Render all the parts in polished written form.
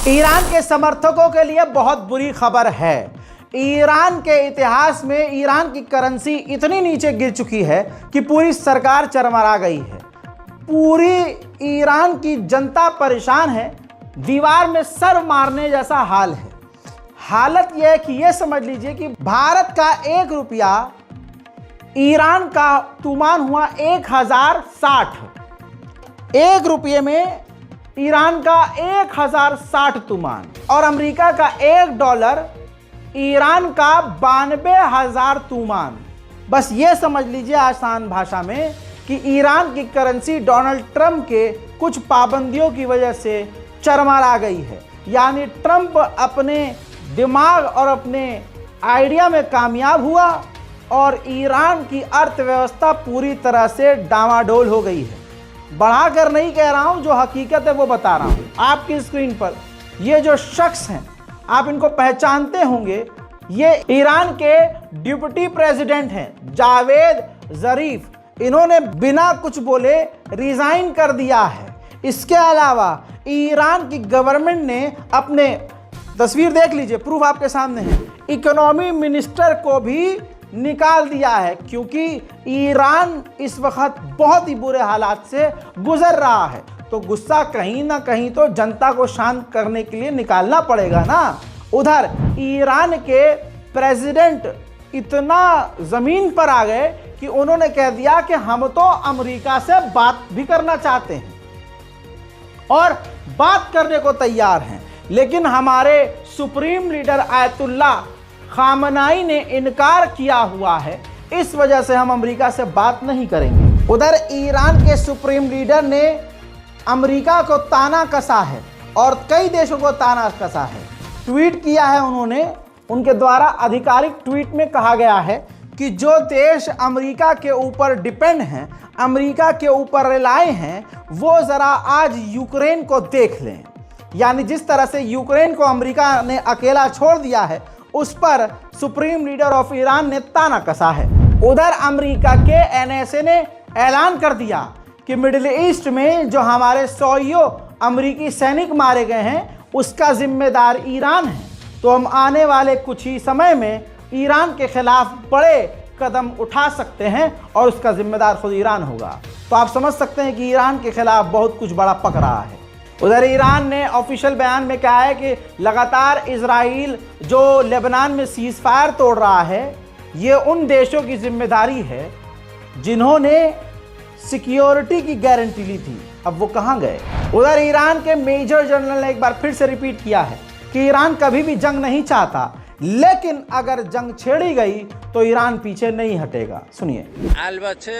Iran के समर्थकों के लिए बहुत बुरी खबर है। ईरान के इतिहास में ईरान की करेंसी इतनी नीचे गिर चुकी है कि पूरी सरकार चरमरा गई है। पूरी ईरान की जनता परेशान है। दीवार में सर मारने जैसा हाल है। हालत यह है कि यह समझ लीजिए कि भारत का 1 रुपया ईरान का तुमान हुआ 1060। 1 रुपये में ईरान का 1060 तुमान और अमेरिका का $1 ईरान का 92,000 तुमान। बस ये समझ लीजिए आसान भाषा में कि ईरान की करेंसी डोनाल्ड ट्रंप के कुछ पाबंदियों की वजह से चरमरा गई है। यानी ट्रंप अपने दिमाग और अपने आइडिया में कामयाब हुआ और ईरान की अर्थव्यवस्था पूरी तरह से डामाडोल हो गई है। बढ़ाकर नहीं कह रहा हूं, जो हकीकत है वो बता रहा हूं। आपकी स्क्रीन पर ये जो शख्स हैं, आप इनको पहचानते होंगे। ये ईरान के डिप्टी प्रेसिडेंट हैं, जावेद ज़रीफ। इन्होंने बिना कुछ बोले रिजाइन कर दिया है। इसके अलावा ईरान की गवर्नमेंट ने अपने, तस्वीर देख लीजिए, प्रूफ आपके सामने है, इकोनॉमी मिनिस्टर को भी निकाल दिया है, क्योंकि ईरान इस वक्त बहुत ही बुरे हालात से गुजर रहा है। तो गुस्सा कहीं ना कहीं तो जनता को शांत करने के लिए निकालना पड़ेगा ना। उधर ईरान के प्रेसिडेंट इतना जमीन पर आ गए कि उन्होंने कह दिया कि हम तो अमेरिका से बात भी करना चाहते हैं और बात करने को तैयार हैं, लेकिन हमारे सुप्रीम लीडर आयतुल्ला खामनाई ने इनकार किया हुआ है। इस वजह से हम अमेरिका से बात नहीं करेंगे। उधर ईरान के सुप्रीम लीडर ने अमेरिका को ताना कसा है और कई देशों को ताना कसा है। ट्वीट किया है उन्होंने। उनके द्वारा आधिकारिक ट्वीट में कहा गया है कि जो देश अमेरिका के ऊपर डिपेंड हैं, अमेरिका के ऊपर रिलाय हैं, वो ज़रा आज यूक्रेन को देख लें। यानी जिस तरह से यूक्रेन को अमेरिका ने अकेला छोड़ दिया है, उस पर सुप्रीम लीडर ऑफ ईरान ने ताना कसा है। उधर अमेरिका के एनएसए ने ऐलान कर दिया कि मिडिल ईस्ट में जो हमारे 100 अमेरिकी सैनिक मारे गए हैं, उसका जिम्मेदार ईरान है। तो हम आने वाले कुछ ही समय में ईरान के खिलाफ बड़े कदम उठा सकते हैं और उसका जिम्मेदार खुद ईरान होगा। तो आप समझ सकते हैं कि ईरान के खिलाफ बहुत कुछ बड़ा पक रहा है। उधर ईरान ने ऑफिशियल बयान में कहा है कि लगातार इजराइल जो लेबनान में सीज फायर तोड़ रहा है, ये उन देशों की जिम्मेदारी है जिन्होंने सिक्योरिटी की गारंटी ली थी। अब वो कहां गए? उधर ईरान के मेजर जनरल ने एक बार फिर से रिपीट किया है कि ईरान कभी भी जंग नहीं चाहता, लेकिन अगर जंग छेड़ी गई तो ईरान पीछे नहीं हटेगा। सुनिए। अलबत्ते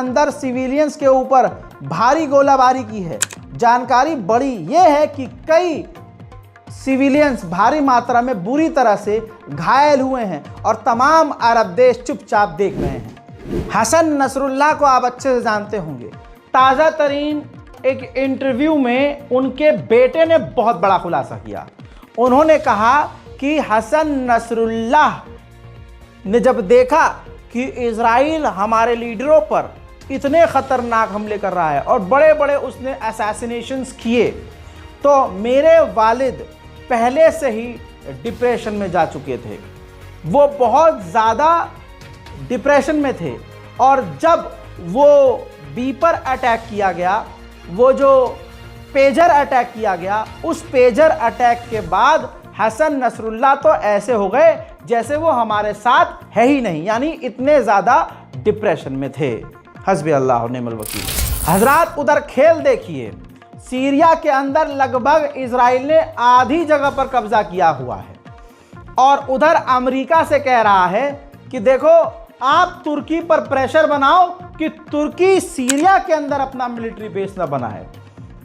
अंदर सिविलियंस के ऊपर भारी गोलाबारी की है। जानकारी बड़ी ये है कि कई सिविलियंस भारी मात्रा में बुरी तरह से घायल हुए हैं और तमाम अरब देश चुपचाप देख रहे हैं। हसन नसरुल्लाह को आप अच्छे से जानते होंगे। ताज़ा तरीन एक इंटरव्यू में उनके बेटे ने बहुत बड़ा खुलासा किया। उन्होंने कहा कि हसन नसरुल्लाह ने जब देखा कि इजराइल हमारे लीडरों पर इतने ख़तरनाक हमले कर रहा है और बड़े बड़े उसने असैसिनेशंस किए, तो मेरे वालिद पहले से ही डिप्रेशन में जा चुके थे। वो बहुत ज़्यादा डिप्रेशन में थे और जब वो बी पर अटैक किया गया, वो जो पेजर अटैक किया गया, उस पेजर अटैक के बाद हसन नसरुल्लाह तो ऐसे हो गए जैसे वो हमारे साथ है ही नहीं। यानी इतने ज़्यादा डिप्रेशन में थे। हस्बी अल्लाह व निअमल वकील। हजरात उधर खेल देखिए। सीरिया के अंदर लगभग इजराइल ने आधी जगह पर कब्जा किया हुआ है। और उधर अमेरिका से कह रहा है कि देखो आप तुर्की पर प्रेशर बनाओ कि तुर्की सीरिया के अंदर अपना मिलिट्री बेस न बनाए।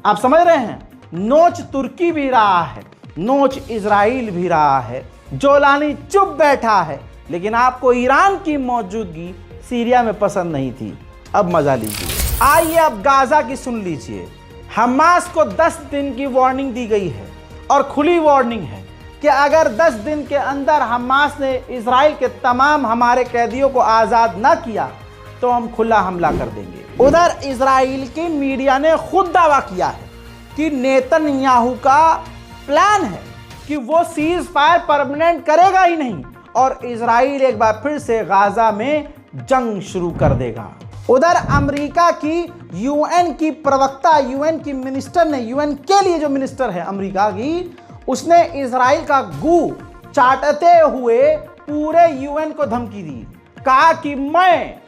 आप समझ रहे हैं, नोच तुर्की भी रहा है, नोच इजराइल भी रहा है। जोलानी चुप बैठा है, लेकिन आपको ईरान की मौजूदगी सीरिया में पसंद नहीं थी। अब मजा लीजिए। आइए अब गाजा की सुन लीजिए। हमास को 10 दिन की वार्निंग दी गई है और खुली वार्निंग है कि अगर 10 दिन के अंदर हमास ने इजराइल के तमाम हमारे कैदियों को आज़ाद ना किया तो हम खुला हमला कर देंगे। उधर इजराइल की मीडिया ने खुद दावा किया है कि नेतन्याहू का प्लान है कि वो सीज फायर परमानेंट करेगा ही नहीं और इजराइल एक बार फिर से गाजा में जंग शुरू कर देगा। उधर अमेरिका की यूएन की प्रवक्ता, यूएन की मिनिस्टर ने, यूएन के लिए जो मिनिस्टर है अमेरिका की, उसने इजराइल का गू चाटते हुए पूरे यूएन को धमकी दी। कहा कि मैं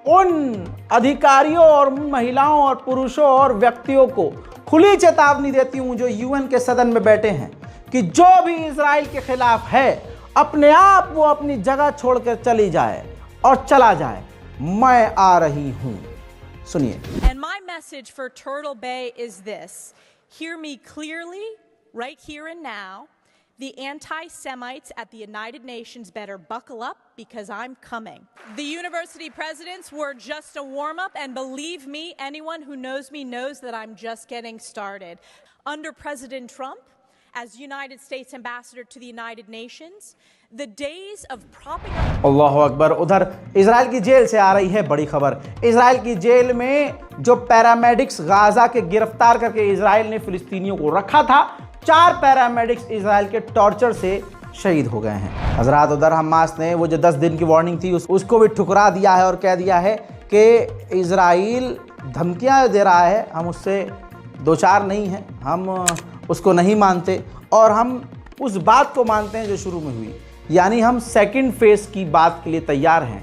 उन अधिकारियों और महिलाओं और पुरुषों और व्यक्तियों को खुली चेतावनी देती हूं जो यूएन के सदन में बैठे हैं कि जो भी इजराइल के खिलाफ है अपने आप वो अपनी जगह छोड़कर चली जाए और चला जाए। मैं आ रही हूं। सुनिए। And my message for Turtle Bay is this: hear me clearly, right here and now. The anti-Semites at the United Nations better buckle up because I'm coming. The university presidents were just a warm-up, and believe me, anyone who knows me knows that I'm just getting started. Under President Trump, as United States ambassador to the United Nations, the days of propping up... अल्लाहु अकबर। उधर Israel की jail से आ रही है बड़ी खबर। Israel की jail में जो पैरामेडिक्स गाजा के गिरफ्तार करके इजराइल ने फिलिस्तीनियों को रखा था, 4 पैरामेडिक्स इजराइल के टॉर्चर से शहीद हो गए हैं। हजरात, उधर हमास ने वो जो 10 दिन की वार्निंग थी उसको भी ठुकरा दिया है और कह दिया है कि इजराइल धमकियां दे रहा है, हम उससे दो चार नहीं हैं, हम उसको नहीं मानते और हम उस बात को मानते हैं जो शुरू में हुई, यानी हम सेकंड फेज की बात के लिए तैयार हैं,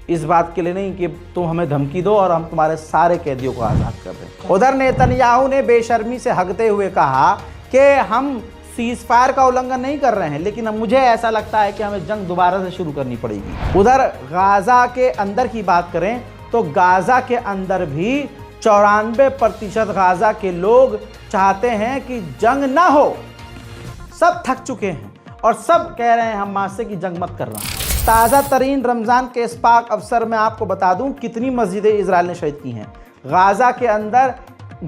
इस बात के लिए नहीं कि तुम हमें धमकी दो और हम तुम्हारे सारे कैदियों को आज़ाद कर दें। उधर नेतन्याहू ने बेशर्मी से हगते हुए कहा कि हम सीज फायर का उल्लंघन नहीं कर रहे हैं, लेकिन अब मुझे ऐसा लगता है कि हमें जंग दोबारा से शुरू करनी पड़ेगी। उधर गाजा के अंदर की बात करें तो गाजा के अंदर भी 94% गाजा के लोग चाहते हैं कि जंग ना हो। सब थक चुके हैं और सब कह रहे हैं हमास से कि जंग मत करना। ताज़ा तरीन रमज़ान के इस पाक अवसर में आपको बता दूं कितनी मस्जिदें इजराइल ने शहीद की हैं। गाजा के अंदर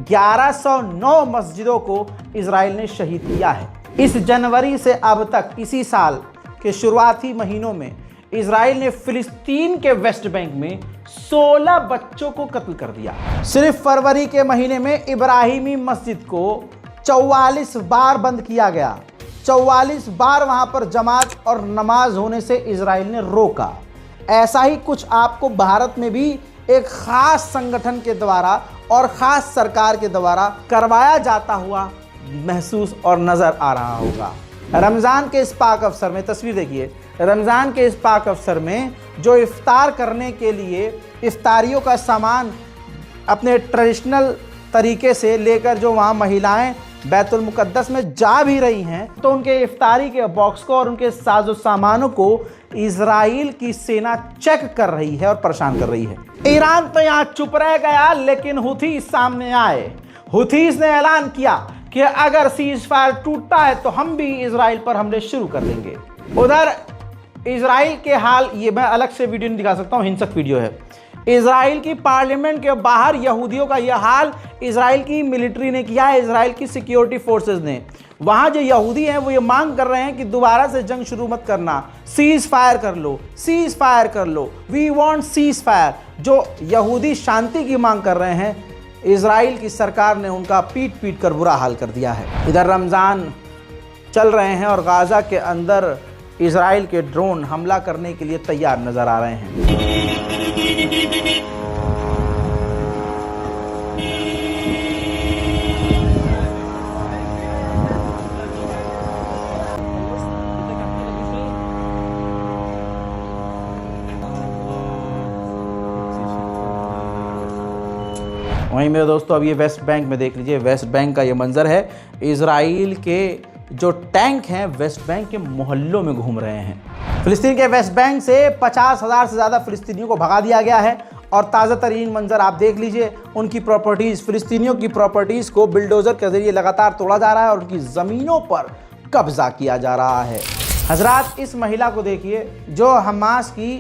1109 मस्जिदों को इजराइल ने शहीद किया है। इस जनवरी से अब तक, इसी साल के शुरुआती महीनों में, इजराइल ने फिलिस्तीन के वेस्ट बैंक में 16 बच्चों को कत्ल कर दिया। सिर्फ फरवरी के महीने में इब्राहिमी मस्जिद को 44 बार बंद किया गया। 44 बार वहां पर जमात और नमाज होने से इजराइल ने रोका। ऐसा ही कुछ आपको भारत में भी एक खास संगठन के द्वारा और खास सरकार के द्वारा करवाया जाता हुआ महसूस और नजर आ रहा होगा। रमज़ान के इस पाक अवसर में, तस्वीर देखिए, रमज़ान के इस पाक अवसर में जो इफ्तार करने के लिए इफ्तारियों का सामान अपने ट्रेडिशनल तरीके से लेकर जो वहाँ महिलाएं बैतुल मुकद्दस में जा भी रही हैं, तो उनके इफ्तारी के बॉक्स को और उनके साजो सामानों को इजराइल की सेना चेक कर रही है और परेशान कर रही है। ईरान तो यहाँ चुप रह गया, लेकिन हुथीस सामने आए। हुथीस ने ऐलान किया कि अगर सीज फायर टूटता है तो हम भी इजराइल पर हमले शुरू कर देंगे। उधर इजराइल के हाल, ये मैं अलग से वीडियो नहीं दिखा सकता हूँ, हिंसक वीडियो है। इजराइल की पार्लियामेंट के बाहर यहूदियों का यह हाल इजराइल की मिलिट्री ने किया है, इजराइल की सिक्योरिटी फोर्सेस ने। वहाँ जो यहूदी हैं वो ये मांग कर रहे हैं कि दोबारा से जंग शुरू मत करना, सीज फायर कर लो, सीज फायर कर लो, वी वांट सीज फायर। जो यहूदी शांति की मांग कर रहे हैं, इजराइल की सरकार ने उनका पीट पीट कर बुरा हाल कर दिया है। इधर रमज़ान चल रहे हैं और गाजा के अंदर इजराइल के ड्रोन हमला करने के लिए तैयार नजर आ रहे हैं। वहीं मेरे दोस्तों, अब ये वेस्ट बैंक में देख लीजिए, वेस्ट बैंक का ये मंजर है। इजराइल के जो टैंक हैं वेस्ट बैंक के मोहल्लों में घूम रहे हैं। फिलिस्तीन के वेस्ट बैंक से 50,000 से ज़्यादा फिलिस्तीनियों को भगा दिया गया है और ताज़ा तरीन मंजर आप देख लीजिए। उनकी प्रॉपर्टीज़, फिलिस्तीनियों की प्रॉपर्टीज़ को बिल्डोज़र के ज़रिए लगातार तोड़ा जा रहा है और उनकी ज़मीनों पर कब्जा किया जा रहा है। हजरात, इस महिला को देखिए जो हमास की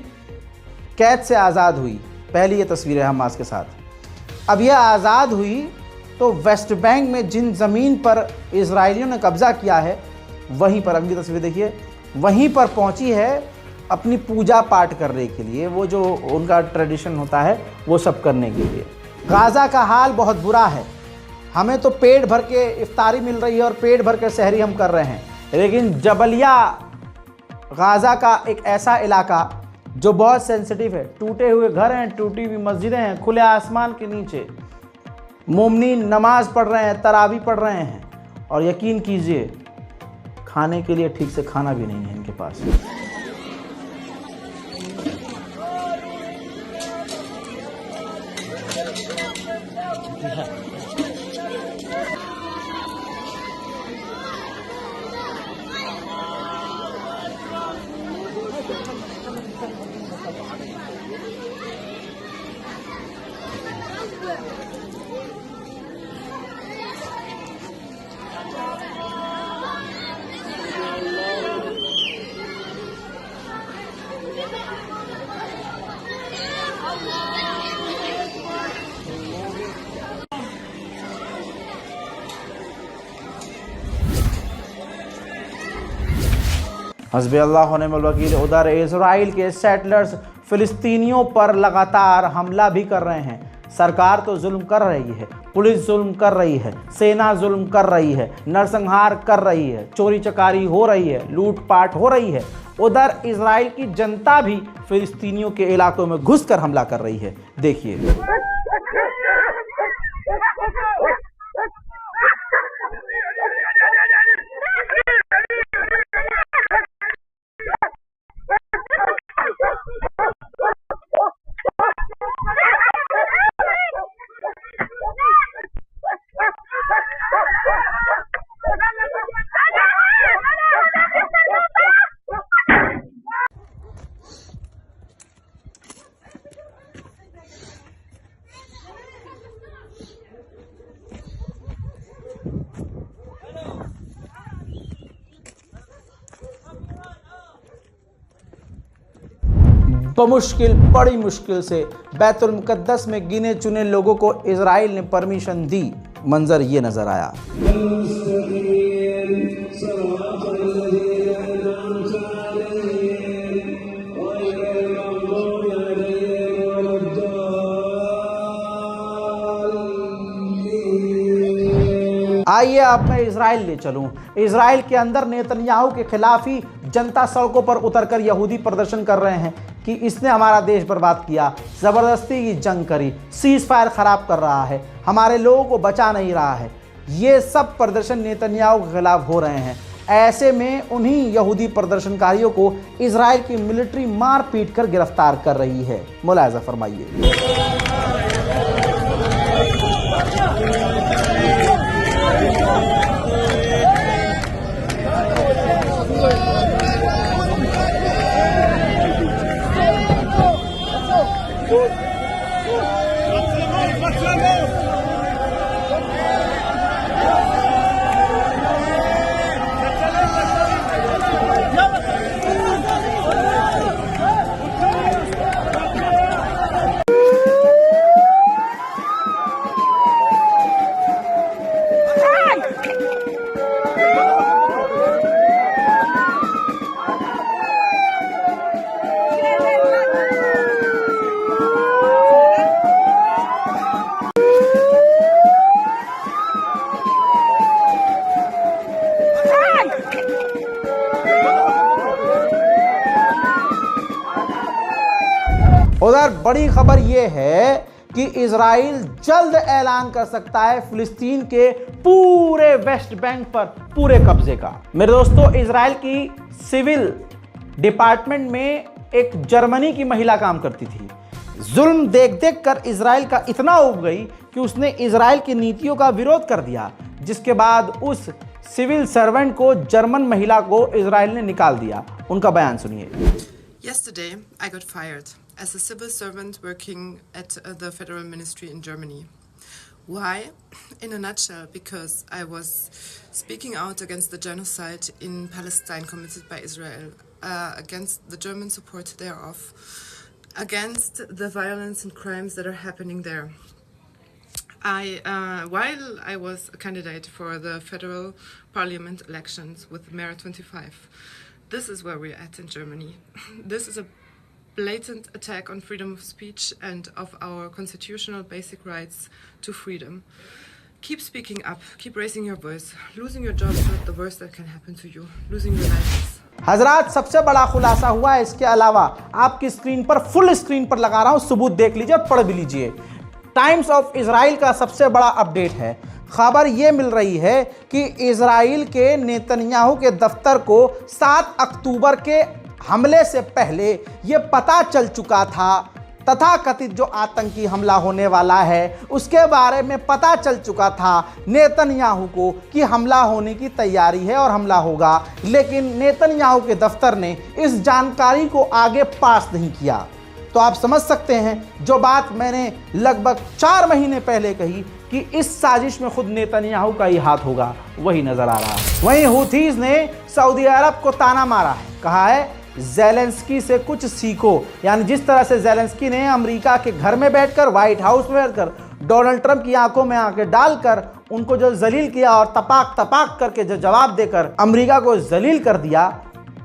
कैद से आज़ाद हुई। पहली ये तस्वीर है हमास के साथ। अब यह आज़ाद हुई तो वेस्ट बैंक में जिन ज़मीन पर इजरायलियों ने कब्ज़ा किया है वहीं पर, अगली तस्वीर देखिए, वहीं पर पहुंची है अपनी पूजा पाठ करने के लिए, वो जो उनका ट्रेडिशन होता है वो सब करने के लिए। गाज़ा का हाल बहुत बुरा है। हमें तो पेट भर के इफ्तारी मिल रही है और पेट भर के सहरी हम कर रहे हैं, लेकिन जबलिया गाज़ा का एक ऐसा इलाका जो बहुत सेंसिटिव है, टूटे हुए घर हैं, टूटी हुई मस्जिदें हैं, खुले आसमान के नीचे मोमनीन नमाज पढ़ रहे हैं, तरावी पढ़ रहे हैं और यकीन कीजिए खाने के लिए ठीक से खाना भी नहीं है इनके पास। हस्बी अल्लाह व निअमल वकील। उधर इजराइल के सेटलर्स फिलिस्तीनियों पर लगातार हमला भी कर रहे हैं। सरकार तो जुल्म कर रही है, पुलिस जुल्म कर रही है, सेना जुल्म कर रही है, नरसंहार कर रही है, चोरी चकारी हो रही है, लूटपाट हो रही है। उधर इजराइल की जनता भी फिलिस्तीनियों के इलाकों में घुसकर हमला कर रही है। देखिए, बमुश्किल, बड़ी मुश्किल से बैतुल मुकद्दस में गिने चुने लोगों को इजराइल ने परमिशन दी। मंजर ये नजर आया। आइए अब मैं इजराइल ले चलूं। इजराइल के अंदर नेतन्याहू के खिलाफ ही जनता सड़कों पर उतरकर यहूदी प्रदर्शन कर रहे हैं कि इसने हमारा देश बर्बाद किया, ज़बरदस्ती की जंग करी, सीज़ फायर ख़राब कर रहा है, हमारे लोगों को बचा नहीं रहा है। ये सब प्रदर्शन नेतन्याहू के खिलाफ हो रहे हैं। ऐसे में उन्हीं यहूदी प्रदर्शनकारियों को इजराइल की मिलिट्री मार पीट कर गिरफ्तार कर रही है। मुलाहिज़ा फरमाइए। उधर बड़ी खबर यह है कि इजराइल जल्द ऐलान कर सकता है फिलिस्तीन के पूरे वेस्ट बैंक पर पूरे कब्जे का। मेरे दोस्तों, इजराइल की सिविल डिपार्टमेंट में एक जर्मनी की महिला काम करती थी। जुल्म देख देख कर इजराइल का इतना उब गई कि उसने इजराइल की नीतियों का विरोध कर दिया, जिसके बाद उस सिविल सर्वेंट को, जर्मन महिला को इजराइल ने निकाल दिया। उनका बयान सुनिए। Yesterday, I got fired as a civil servant working at the Federal Ministry in Germany. Why? In a nutshell, because I was speaking out against the genocide in Palestine committed by Israel, against the German support thereof, against the violence and crimes that are happening there. While I was a candidate for the federal parliament elections with Mera 25, this is where we're at in Germany. This is a blatant attack on freedom of speech and of our constitutional basic rights to freedom. Keep speaking up, keep raising your voice. Losing your job is not the worst that can happen to you. Losing your life is. हजरात, सबसे बड़ा खुलासा हुआ है। इसके अलावा आपकी screen पर, फुल स्क्रीन पर लगा रहा हूं, सबूत देख लीजिए, पढ़ भी लीजिए। टाइम्स ऑफ इजराइल का सबसे बड़ा अपडेट है। खबर यह मिल रही है कि इजराइल के नेतन्याहू के दफ्तर को 7 अक्टूबर के हमले से पहले यह पता चल चुका था, तथाकथित जो आतंकी हमला होने वाला है उसके बारे में पता चल चुका था नेतन्याहू को कि हमला होने की तैयारी है और हमला होगा। लेकिन नेतन्याहू के दफ्तर ने इस जानकारी को आगे पास नहीं किया। तो आप समझ सकते हैं जो बात मैंने लगभग 4 महीने पहले कही कि इस साजिश में खुद नेतन्याहू का ही हाथ होगा, वही नजर आ रहा है। वहीं हूथीज ने सऊदी अरब को ताना मारा है, कहा है ज़ेलेंस्की से कुछ सीखो। यानी जिस तरह से ज़ेलेंस्की ने अमेरिका के घर में बैठकर, व्हाइट हाउस में बैठकर डोनाल्ड ट्रंप की आंखों में आंखें डालकर उनको जो जलील किया और तपाक तपाक करके जो जवाब देकर अमेरिका को जलील कर दिया,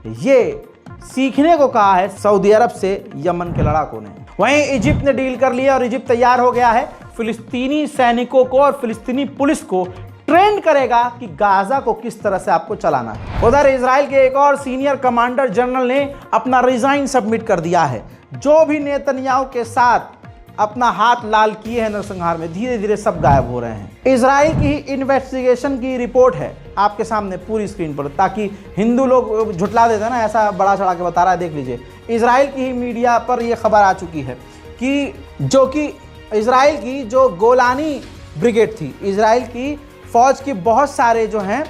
ये सीखने को कहा है सऊदी अरब से यमन के लड़ाकों ने। वहीं इजिप्ट ने डील कर लिया और इजिप्ट तैयार हो गया है फिलिस्तीनी सैनिकों को और फिलिस्तीनी पुलिस को ट्रेन करेगा कि गाजा को किस तरह से आपको चलाना है। उधर इजराइल के एक और सीनियर कमांडर जनरल ने अपना रिजाइन सबमिट कर दिया है। जो भी नेतन्याहू के साथ अपना हाथ लाल किए हैं नरसंहार में, धीरे धीरे सब गायब हो रहे हैं। इजराइल की इन्वेस्टिगेशन की रिपोर्ट है आपके सामने पूरी स्क्रीन पर, ताकि हिंदू लोग झुटला देते हैं ना, ऐसा बड़ा चढ़ा के बता रहा है। देख लीजिए, इजराइल की ही मीडिया पर यह खबर आ चुकी है कि इजराइल की जो गोलानी ब्रिगेड थी, इजराइल की फौज की बहुत सारे जो हैं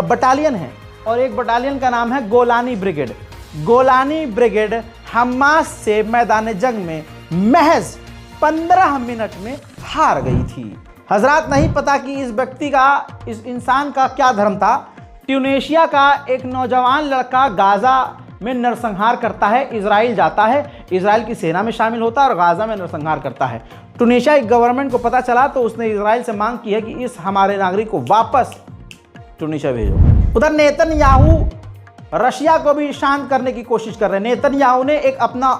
बटालियन हैं और एक बटालियन का नाम है Golani brigade. Golani brigade Hamas से मैदान जंग में महज 15 मिनट में हार गई थी। हजरात, नहीं पता कि इस व्यक्ति का, इस इंसान का क्या धर्म था। ट्यूनेशिया का एक नौजवान लड़का गाजा में नरसंहार करता है, इजराइल जाता है, इजराइल की सेना में शामिल होता है और गाजा में नरसंहार करता है। ट्यूनेशिया गवर्नमेंट को पता चला तो उसने इजराइल से मांग की है कि इस हमारे नागरिक को वापस ट्यूनेशिया भेजो। उधर नेतन्याहू रशिया को भी शांत करने की कोशिश कर रहे हैं। नेतन्याहू ने एक अपना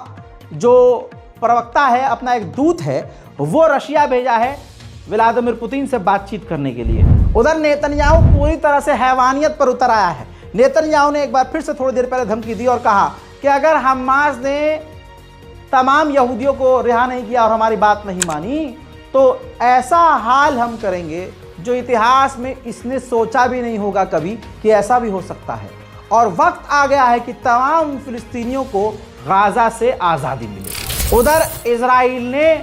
जो प्रवक्ता है, अपना एक दूत है, वो रशिया भेजा है व्लादिमीर पुतिन से बातचीत करने के लिए। उधर नेतन्याहू पूरी तरह से हैवानियत पर उतर आया है। नेतन्याहू ने एक बार फिर से थोड़ी देर पहले धमकी दी और कहा कि अगर हमास ने तमाम यहूदियों को रिहा नहीं किया और हमारी बात नहीं मानी तो ऐसा हाल हम करेंगे जो इतिहास में इसने सोचा भी नहीं होगा कभी कि ऐसा भी हो सकता है। और वक्त आ गया है कि तमाम फिलिस्तीनियों को गाजा से आज़ादी मिले। उधर इजराइल ने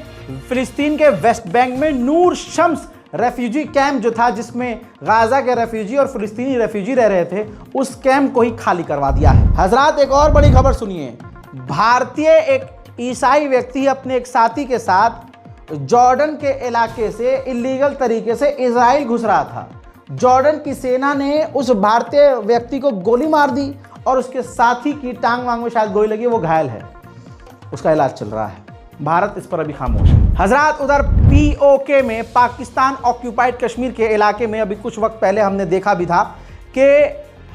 फिलिस्तीन के वेस्ट बैंक में नूर शम्स रेफ्यूजी कैंप जो था, जिसमें गाजा के रेफ्यूजी और फिलिस्तीनी रेफ्यूजी रह रहे थे, उस कैंप को ही खाली करवा दिया है। हजरात, एक और बड़ी खबर सुनिए। भारतीय एक ईसाई व्यक्ति अपने एक साथी के साथ जॉर्डन के इलाके से इलीगल तरीके से इजराइल घुस रहा था। जॉर्डन की सेना ने उस भारतीय व्यक्ति को गोली मार दी और उसके साथी की टांग वांग में शायद गोली लगी, वो घायल है, उसका इलाज चल रहा है। भारत इस पर अभी खामोश है। हजरात, उधर POK में, पाकिस्तान ऑक्यूपाइड कश्मीर के इलाके में, अभी कुछ वक्त पहले हमने देखा भी था कि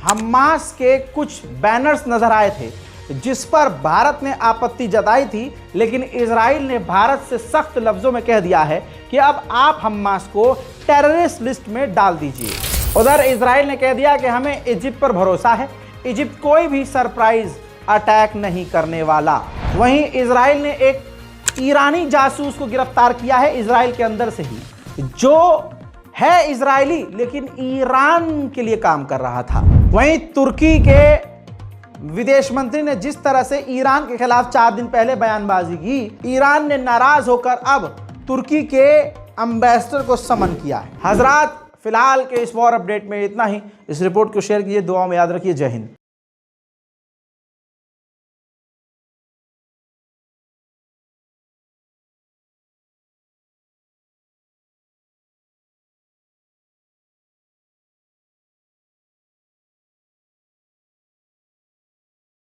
हमास के कुछ बैनर्स नजर आए थे जिस पर भारत ने आपत्ति जताई थी, लेकिन इजराइल ने भारत से सख्त लफ्जों में कह दिया है कि अब आप हमास को टेररिस्ट लिस्ट में डाल दीजिए। उधर इजराइल ने कह दिया कि हमें इजिप्ट पर भरोसा है, इजिप्ट कोई भी सरप्राइज अटैक नहीं करने वाला। वहीं इजराइल ने एक ईरानी जासूस को गिरफ्तार किया है इजराइल के अंदर से ही, जो है इजरायली लेकिन ईरान के लिए काम कर रहा था। वहीं तुर्की के विदेश मंत्री ने जिस तरह से ईरान के खिलाफ 4 दिन पहले बयानबाजी की, ईरान ने नाराज होकर अब तुर्की के एम्बेसडर को समन किया है। हजरात, फिलहाल के इस वॉर अपडेट में इतना ही। इस रिपोर्ट को शेयर कीजिए, दुआ में याद रखिए। जय हिंद।